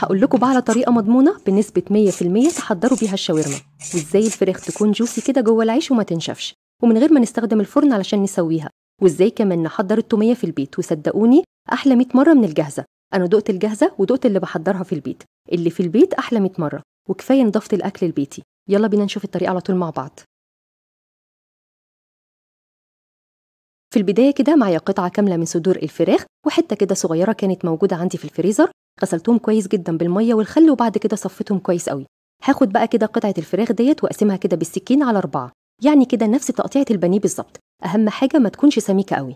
هقول لكم بقى على طريقة مضمونة بنسبة 100% تحضروا بيها الشاورما، وازاي الفراخ تكون جوسي كده جوه العيش وما تنشفش ومن غير ما نستخدم الفرن علشان نسويها، وازاي كمان نحضر التومية في البيت. وصدقوني أحلى 100 مرة من الجاهزة. أنا دقت الجاهزة ودقت اللي بحضرها في البيت، اللي في البيت أحلى 100 مرة، وكفاية نضافة الأكل البيتي. يلا بينا نشوف الطريقة على طول مع بعض. في البداية كده معايا قطعة كاملة من صدور الفراخ وحتة كده صغيرة كانت موجودة عندي في الفريزر، غسلتهم كويس جدا بالمية والخل وبعد كده صفيتهم كويس قوي. هاخد بقى كده قطعة الفراخ ديت واقسمها كده بالسكين على 4، يعني كده نفس تقطيعة البانيه بالظبط. أهم حاجة ما تكونش سميكة قوي.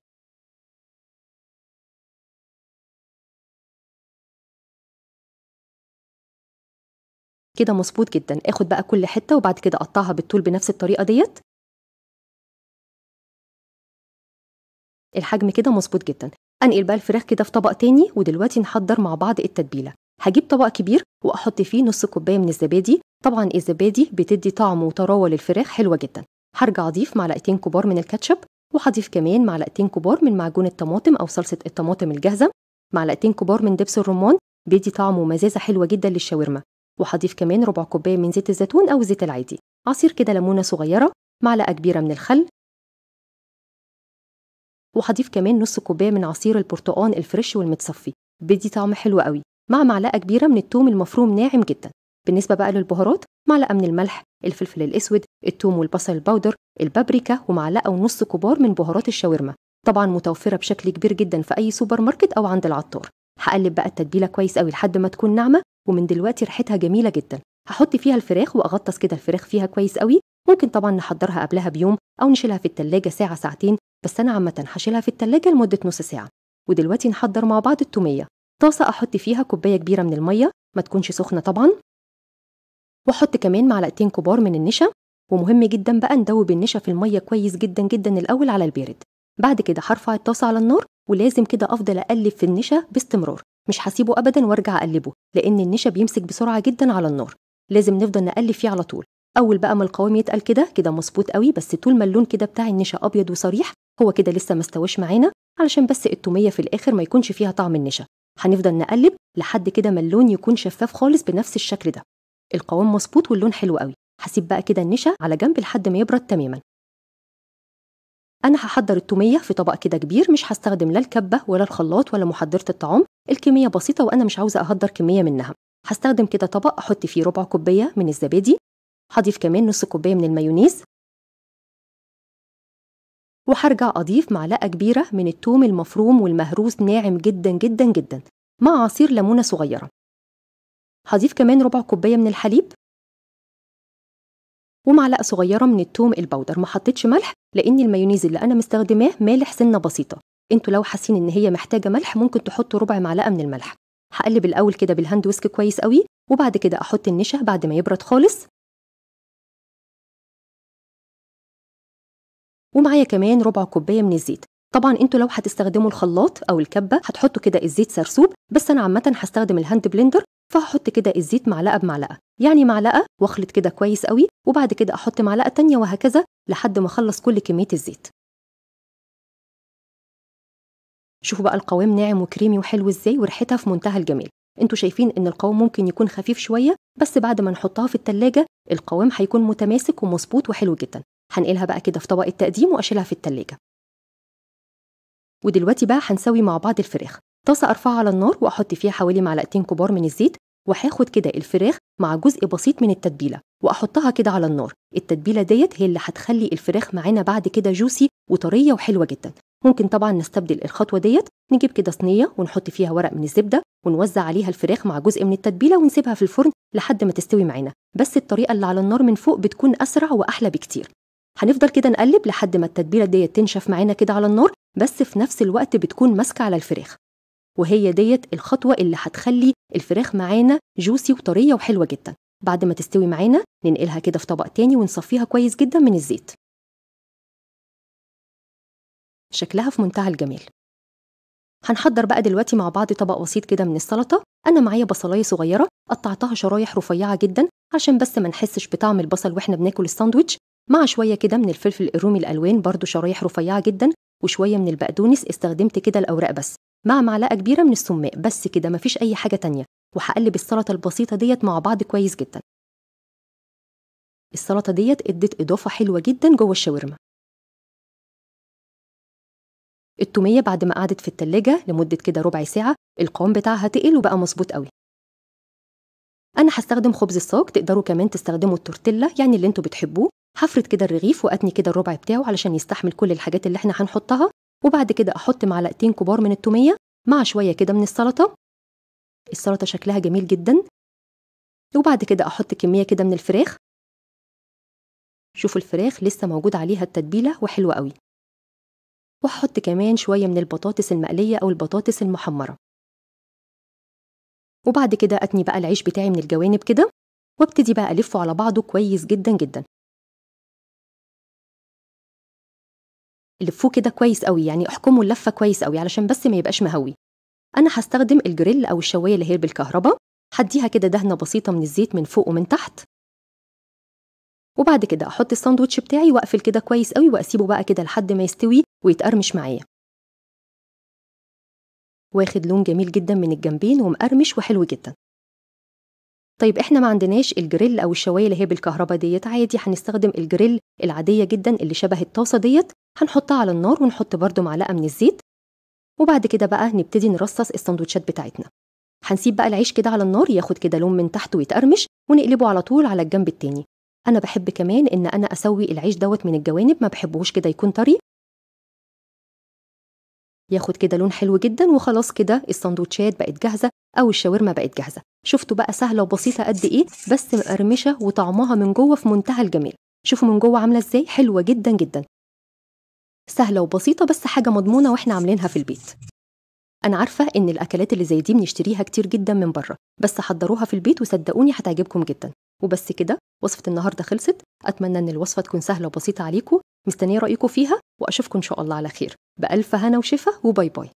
كده مظبوط جدا. اخد بقى كل حتة وبعد كده اقطعها بالطول بنفس الطريقة ديت. الحجم كده مظبوط جدا. انقل بقى الفراخ كده في طبق تاني، ودلوقتي نحضر مع بعض التتبيله. هجيب طبق كبير واحط فيه نص كوبايه من الزبادي. طبعا الزبادي بتدي طعم وطراوه للفراخ حلوه جدا. هرجع اضيف معلقتين كبار من الكاتشب، وهضيف كمان معلقتين كبار من معجون الطماطم او صلصه الطماطم الجاهزه، معلقتين كبار من دبس الرمان بيدي طعم ومزازه حلوه جدا للشاورما، وهضيف كمان ربع كوبايه من زيت الزيتون او زيت العادي، عصير كده ليمونه صغيره، معلقه كبيره من الخل، وهضيف كمان نص كوبايه من عصير البرتقال الفريش والمتصفي بيدي طعم حلو قوي، مع معلقه كبيره من الثوم المفروم ناعم جدا. بالنسبه بقى للبهارات، معلقه من الملح، الفلفل الاسود، الثوم والبصل البودر، البابريكا، ومعلقه ونص كبار من بهارات الشاورما، طبعا متوفره بشكل كبير جدا في اي سوبر ماركت او عند العطار. هقلب بقى التتبيله كويس قوي لحد ما تكون ناعمه، ومن دلوقتي ريحتها جميله جدا. هحط فيها الفراخ واغطس كده الفراخ فيها كويس قوي. ممكن طبعا نحضرها قبلها بيوم او نشيلها في التلاجة ساعه ساعتين، بس انا عامه هشيلها في التلاجة لمده نص ساعه. ودلوقتي نحضر مع بعض التوميه. طاسه احط فيها كوبايه كبيره من الميه، ما تكونش سخنه طبعا، واحط كمان معلقتين كبار من النشا. ومهم جدا بقى ندوب النشا في الميه كويس جدا جدا الاول على البارد. بعد كده هرفع الطاسه على النار، ولازم كده افضل اقلب في النشا باستمرار، مش هسيبه ابدا وارجع اقلبه، لان النشا بيمسك بسرعه جدا على النار. لازم نفضل نقلب فيه على طول. اول بقى ما القوام يتقل كده مظبوط قوي، بس طول ما اللون كده بتاع النشا ابيض وصريح، هو كده لسه ما استواش معانا، علشان بس التوميه في الاخر ما يكونش فيها طعم النشا. هنفضل نقلب لحد كده ما اللون يكون شفاف خالص بنفس الشكل ده. القوام مظبوط واللون حلو قوي. هسيب بقى كده النشا على جنب لحد ما يبرد تماما. انا هحضر التوميه في طبق كده كبير، مش هستخدم لا الكبه ولا الخلاط ولا محضره الطعام، الكميه بسيطه وانا مش عاوزه اهدر كميه منها. هستخدم كده طبق احط فيه ربع كوبايه من الزبادي، هضيف كمان نص كوبايه من المايونيز، وهرجع اضيف معلقه كبيره من الثوم المفروم والمهروس ناعم جدا جدا جدا، مع عصير ليمونه صغيره. هضيف كمان ربع كوبايه من الحليب، ومعلقه صغيره من الثوم البودر. ما حطيتش ملح لان المايونيز اللي انا مستخدماه مالح سنه بسيطه. انتوا لو حاسين ان هي محتاجه ملح ممكن تحطوا ربع معلقه من الملح. هقلب الاول كده بالهاند ويسك كويس قوي، وبعد كده احط النشا بعد ما يبرد خالص، ومعايا كمان ربع كوبايه من الزيت. طبعا انتوا لو هتستخدموا الخلاط او الكبه هتحطوا كده الزيت سرسوب، بس انا عامه هستخدم الهاند بلندر، فهحط كده الزيت معلقه بمعلقه، يعني معلقه واخلط كده كويس قوي، وبعد كده احط معلقه تانية وهكذا لحد ما اخلص كل كميه الزيت. شوفوا بقى القوام ناعم وكريمي وحلو ازاي، وريحتها في منتهى الجمال. انتوا شايفين ان القوام ممكن يكون خفيف شويه، بس بعد ما نحطها في التلاجة القوام هيكون متماسك ومظبوط وحلو جدا. هنقلها بقى كده في طبق التقديم واشيلها في التلاجة. ودلوقتي بقى هنسوي مع بعض الفراخ. طاسه ارفعها على النار واحط فيها حوالي معلقتين كبار من الزيت، وهاخد كده الفراخ مع جزء بسيط من التتبيله واحطها كده على النار. التتبيله ديت هي اللي هتخلي الفراخ معانا بعد كده جوسي وطريه وحلوه جدا. ممكن طبعا نستبدل الخطوه ديت، نجيب كده صينيه ونحط فيها ورق من الزبده ونوزع عليها الفراخ مع جزء من التتبيله ونسيبها في الفرن لحد ما تستوي معانا، بس الطريقه اللي على النار من فوق بتكون اسرع واحلى بكتير. هنفضل كده نقلب لحد ما التتبيله ديت تنشف معانا كده على النار، بس في نفس الوقت بتكون ماسكه على الفراخ، وهي ديت الخطوه اللي هتخلي الفراخ معانا جوسي وطريه وحلوه جدا. بعد ما تستوي معانا ننقلها كده في طبق تاني ونصفيها كويس جدا من الزيت. شكلها في منتهى الجمال. هنحضر بقى دلوقتي مع بعض طبق بسيط كده من السلطه. انا معايا بصلايه صغيره قطعتها شرايح رفيعه جدا عشان بس ما نحسش بطعم البصل واحنا بناكل الساندوتش، مع شويه كده من الفلفل الرومي الالوان برضو شرايح رفيعه جدا، وشويه من البقدونس استخدمت كده الاوراق بس، مع معلقه كبيره من السماق، بس كده مفيش اي حاجه تانية. وهقلب السلطة البسيطة ديت مع بعض كويس جدا. السلطة ديت ادت إضافة حلوة جدا جوه الشاورما. التومية بعد ما قعدت في التلاجة لمدة كده ربع ساعة القوام بتاعها تقل وبقى مظبوط قوي. أنا هستخدم خبز الصاج، تقدروا كمان تستخدموا التورتيلا يعني اللي انتوا بتحبوه. هفرد كده الرغيف وأتني كده الربع بتاعه علشان يستحمل كل الحاجات اللي احنا هنحطها، وبعد كده أحط معلقتين كبار من التومية مع شوية كده من السلطة. السلطة شكلها جميل جدا. وبعد كده أحط كمية كده من الفراخ. شوفوا الفراخ لسه موجود عليها التتبيلة وحلوة قوي. وهحط كمان شوية من البطاطس المقلية أو البطاطس المحمرة. وبعد كده أتني بقى العيش بتاعي من الجوانب كده وابتدي بقى ألفه على بعضه كويس جدا جدا. لفوه كده كويس قوي، يعني احكموا اللفة كويس قوي علشان بس ما يبقاش مهوي. أنا هستخدم الجريل أو الشواية اللي هي بالكهرباء، هديها كده دهنة بسيطة من الزيت من فوق ومن تحت. وبعد كده أحط الساندوتش بتاعي وأقفل كده كويس قوي وأسيبه بقى كده لحد ما يستوي ويتقرمش معايا. واخد لون جميل جدا من الجنبين ومقرمش وحلو جدا. طيب احنا ما عندناش الجريل او الشوايه اللي هي بالكهرباء ديت، عادي هنستخدم الجريل العاديه جدا اللي شبه الطاسه ديت. هنحطها على النار ونحط برده معلقه من الزيت، وبعد كده بقى نبتدي نرصص السندوتشات بتاعتنا. هنسيب بقى العيش كده على النار ياخد كده لون من تحت ويتقرمش ونقلبه على طول على الجنب التاني. انا بحب كمان ان انا اسوي العيش دوت من الجوانب، ما بحبهوش كده يكون طري. ياخد كده لون حلو جدا وخلاص كده السندوتشات بقت جاهزه او الشاورما بقت جاهزه. شفتوا بقى سهله وبسيطه قد ايه، بس مقرمشه وطعمها من جوه في منتهى الجمال. شوفوا من جوه عامله ازاي، حلوه جدا جدا. سهله وبسيطه بس حاجه مضمونه واحنا عاملينها في البيت. انا عارفه ان الاكلات اللي زي دي بنشتريها كتير جدا من بره، بس حضروها في البيت وصدقوني هتعجبكم جدا. وبس كده وصفه النهارده خلصت. اتمنى ان الوصفه تكون سهله وبسيطه عليكم. مستنيه رايكم فيها واشوفكم ان شاء الله على خير. بألف هنا وشفا وباي باي.